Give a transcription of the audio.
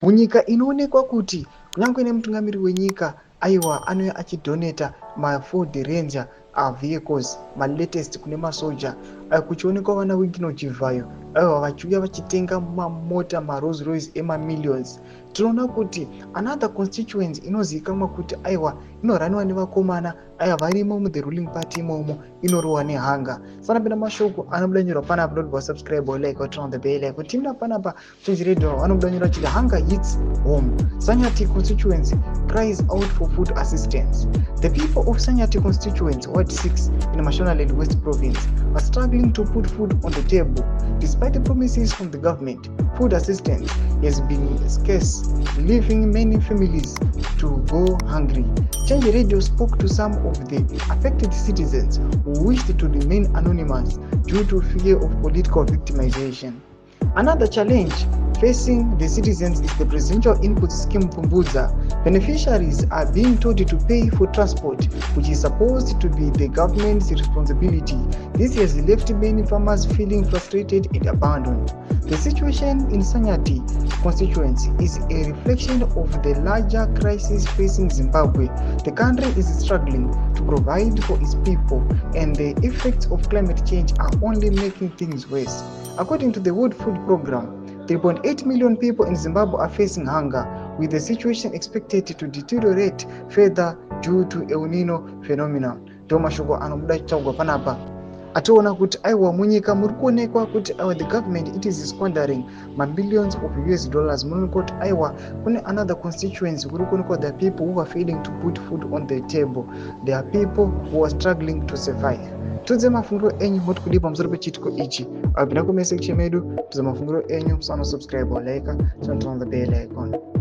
munyika inoonekwa kuti kunyange nemutungamiri wenyika aiwa anouya achidonata maFord Ranger vehicles malatest kune masoja kuchionekwa vana Wigino Chivhayo aiwa vachiuya vachitenga mamota maRolls Royce emamillions. Tinoona kuti another constituency inozivikanwa kuti aiwa inoraniwa nevakomana aiwa varimo mu the ruling party imomo inorohwa nehanga. Sanapinda mashoko anobudanyirwa panapa dot subscribe or like or turn on the bell like timna panapa Change Radio vanobudanyirwa chiti hunger hits home. Sanyati constituency cries out for food assistance. The people of Sanyati constituency Ward 6 in Mashonaland West Province are struggling to put food on the table. Despite the promises from the government, food assistance has been scarce, leaving many families to go hungry. Change Radio spoke to some of the affected citizens who wished to remain anonymous due to fear of political victimization. Another challenge facing the citizens is the presidential input scheme Pumbuza. Beneficiaries are being told to pay for transport, which is supposed to be the government's responsibility. This has left many farmers feeling frustrated and abandoned. The situation in Sanyati constituency is a reflection of the larger crisis facing Zimbabwe. The country is struggling to provide for its people, and the effects of climate change are only making things worse. According to the World Food Programme, 3.8 million people in Zimbabwe are facing hunger, with the situation expected to deteriorate further due to El Nino phenomenon. Domashoko anobuda chagwa panapa. Ationa kuti aiwa munyika muri kuonekwa kuti the government it is squandering billions of US dollars. Munoonekwa kuti aiwa kune another constituency kuri kuonekwa the people who are failing to put food on the table. There are people who are struggling to survive. Tudze mafunguro enyu moti kudi pamusoro pechitiko ichi. Abina ku message medu tudze mafunguro enyu musana subscribe or like, turn on the bell icon.